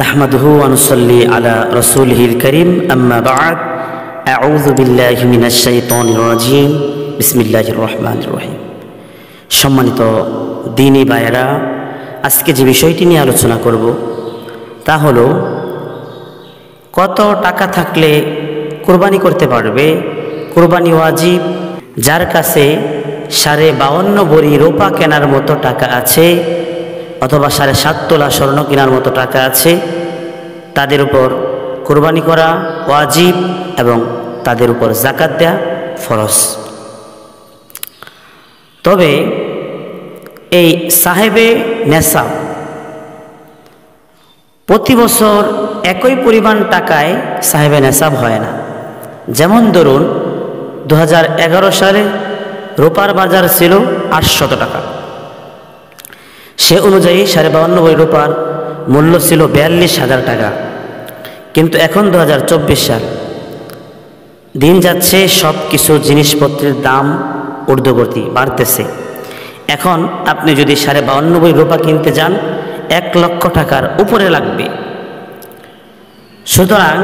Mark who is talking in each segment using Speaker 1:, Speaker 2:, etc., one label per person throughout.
Speaker 1: নাহমাদুহু ওয়া নুসাল্লি আলা রাসূলিহিল কারীম আম্মা বা'দ আউযু বিল্লাহি মিনাশ শাইতানির রাজীম বিসমিল্লাহির রহমানির রহিম। সম্মানিত দ্বীনী ভাইয়েরা, আজকে যে বিষয়টি নিয়ে আলোচনা করব তা হলো কত টাকা থাকলে কুরবানি করতে পারবে। কুরবানি ওয়াজিব। যার কাছে 52.5 ভরি রূপা কেনার মতো টাকা আছে অথবা 7.5 তোলা স্বর্ণ কেনার মতো টাকা আছে, তাদের উপর কুরবানি করা ওয়াজিব এবং তাদের উপর যাকাত দেয়া ফরজ। তবে এই সাহেবে নেশাব প্রতি বছর একই পরিমাণ টাকায় সাহেবে নেশাব হয় না। যেমন ধরুন 2011 সালে রূপার বাজার ছিল 800 টাকা, সে অনুযায়ী 52.5 ভরি রূপার মূল্য ছিল 42,000 টাকা। কিন্তু এখন 2024 সাল, দিন যাচ্ছে, সব কিছু জিনিসপত্রের দাম ঊর্ধ্বগতি বাড়তেছে। এখন আপনি যদি 52.5 ভরি রূপা কিনতে যান 1 লক্ষ টাকার উপরে লাগবে। সুতরাং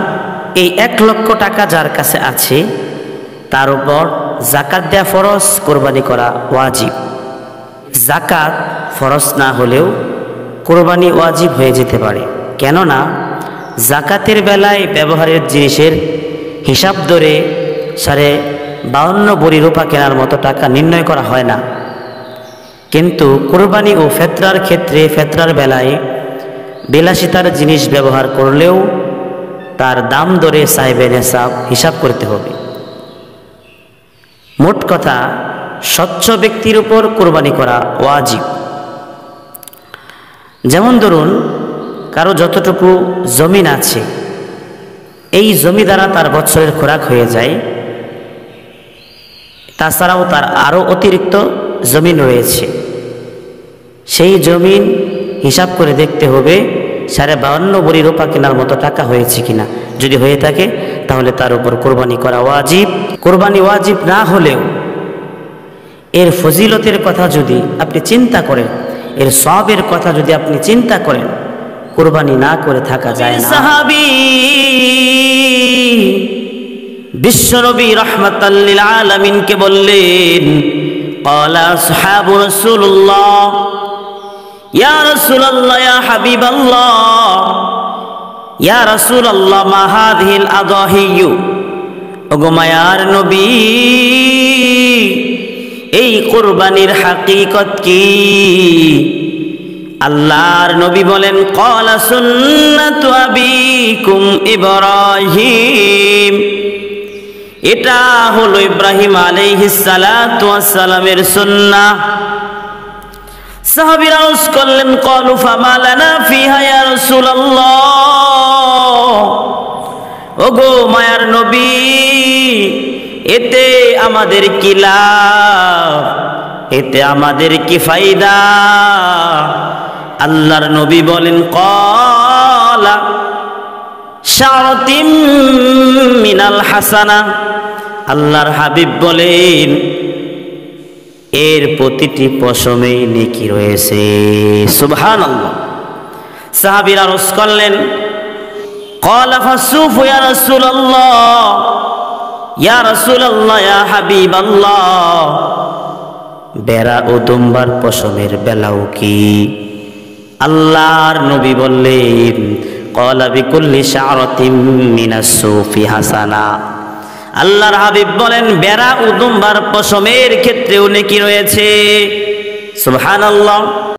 Speaker 1: এই 1 লক্ষ টাকা যার কাছে আছে তার উপর যাকাত দেয়া ফরজ, কোরবানি করা ওয়াজিব। যাকাত ফরজ না হলেও কোরবানি ওয়াজিব হয়ে যেতে পারে, কেননা যাকাতের বেলায় ব্যবহারের জিনিসের হিসাব ধরে 52.5 ভরি রূপা কেনার মতো টাকা নির্ণয় করা হয় না। কিন্তু কোরবানি ও ফেতরার ক্ষেত্রে, ফেতরার বেলায় বিলাসিতার জিনিস ব্যবহার করলেও তার দাম ধরে সাহেবে নেশাব হিসাব করতে হবে। মোট কথা, স্বচ্ছ ব্যক্তির উপর কোরবানি করা ওয়াজিব। যেমন ধরুন কারো যতটুকু জমিন আছে, এই জমি দ্বারা তার বছরের খোরাক হয়ে যায়, তাছাড়াও তার আরও অতিরিক্ত জমিন রয়েছে, সেই জমিন হিসাব করে দেখতে হবে 52.5 ভরি রূপা কেনার মতো টাকা হয়েছে কিনা। যদি হয়ে থাকে তাহলে তার উপর কোরবানি করা ওয়াজিব। কোরবানি ওয়াজিব না হলেও এর ফজিলতের কথা যদি আপনি চিন্তা করেন, এর সওয়াবের কথা যদি আপনি চিন্তা করেন, কোরবানি না করে থাকা যায় না। সাহাবী বিশ্বনবী রাহমাতাল লিল আলামিন কে বললেন, ক্বালা আসহাবু রাসূলুল্লাহ ইয়া রাসূলুল্লাহ ইয়া হাবিবাল্লাহ ইয়া রাসূলুল্লাহ মা হাযিহিল আযাহিয়্যু। ওগো মায়ার নবী, এই কুরবানির হাকিকত কি? আল্লাহর নবী বলেন, ক্বালা সুন্নাতু আবিকুম ইব্রাহিম। এটা হলো ইব্রাহিম আলাইহিস সালাতু ওয়াস সালামের সুন্নাহ। সাহাবীরা আরজ করলেন, ক্বালু ফামা লানা ফিহা ইয়া রাসূলুল্লাহ। ওগো মায়ার নবী, এতে আমাদের কি লাভ, এতে আমাদের কি ফায়দা? আল্লাহর নবী বলেন, ক্বালা শারাতিম মিনাল হাসানা। আল্লাহর হাবিব বলেন, এর প্রতিটি পশমেই নেকি রয়েছে। সুবহানাল্লাহ। সাহাবীরা আরজ করলেন, ক্বালা ফাসুফু ইয়া রাসূলুল্লাহ ইয়া রাসূলুল্লাহ ইয়া হাবিবাল্লাহ। বেড়া ও দুম্বার পশমের বেলাও কি? আল্লাহর নবী বললেন, ক্বালা বিকুল্লি শারাতিম মিনাস সুফি হাসানা। আল্লাহর হাবিব বলেন, বেড়া ও দুম্বার পশমের ক্ষেত্রেও নেকি রয়েছে। সুবহানাল্লাহ।